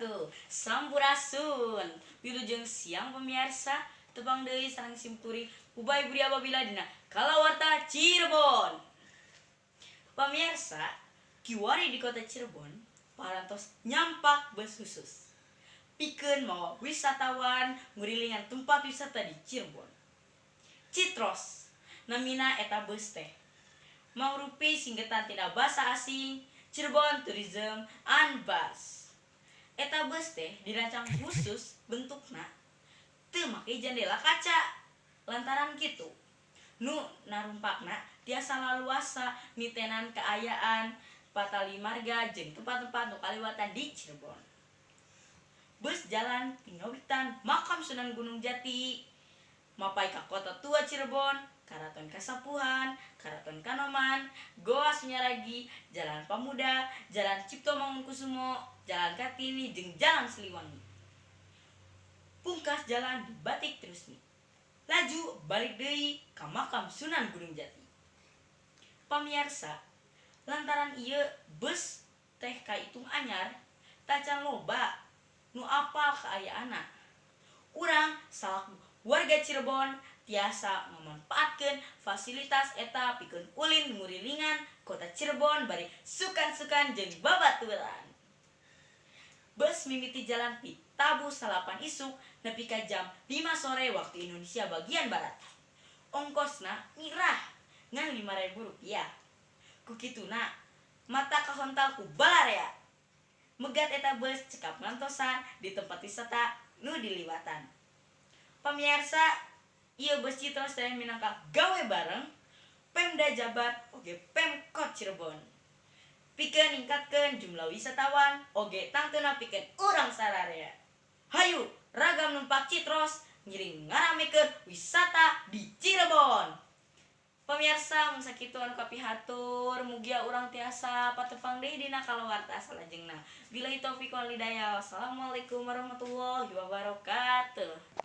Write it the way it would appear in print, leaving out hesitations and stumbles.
wabarakatuh. Sampurasun. Wilujeng siang pemirsa, tebang deui sareng simkuring ubay budi apabila dina kalawarta Cirebon. Pemirsa, kiwari di kota Cirebon, parantos nyampak bus khusus. Pikeun mawa wisatawan ngurilingan tempat wisata di Cirebon. Citros, namina eta bus teh. Mangrupi singkatan tina basa asing Cirebon Tourism and Bus. Eta bus teh dirancang khusus bentukna teu make jendela kaca. Lantaran kitu, nu narumpakna tiasa laluasa nitenan kaayaan, patali marga jeung tempat-tempat nu kaliwatan di Cirebon. Bus jalan pinobitan Makam Sunan Gunung Jati, mapai ka kota tua Cirebon, Karaton Kasapuhan, Karaton Kanoman, Goa Sunyaragi, Jalan Pamuda, Jalan Cipto Mangunkusumo, Jalan Kartini, jeung Jalan Siliwangi. Pungkas jalan di Batik Trusmi. Laju balik deui ka Makam Sunan Gunung Jati. Pamirsa, lantaran ieu bus teh kaitung anyar, tacan loba nu apal kaayaanna. Urang salaku warga Cirebon tiasa memanfaatkan fasilitas eta pikeun ulin ngurilingan kota Cirebon bari sukan-sukan jeung babaturan. Bus mimiti jalan ti Tabu salapan isuk nepi ka jam 5 sore waktu Indonesia bagian barat. Ongkosna mirah ngan Rp5.000. Kukituna mata kahontal ku balarea. Megat eta bus cekap ngantosan di tempat wisata nu diliwatan. Pamirsa, ieu bus Citros teh minangka gawe bareng Pemda Jabar oge Pemkot Cirebon. Pikeun ningkatkeun jumlah wisatawan oge tangtuna pikeun urang sararea. Hayu ragam numpak Citros ngiring ngaramekeun wisata di Cirebon. Pamirsa, mun sakitu anu kapihatur mugia urang tiasa patepang deui dina kalawarta salajengna. Billahi taufiq wal hidayah. Wassalamualaikum warahmatullahi wabarakatuh.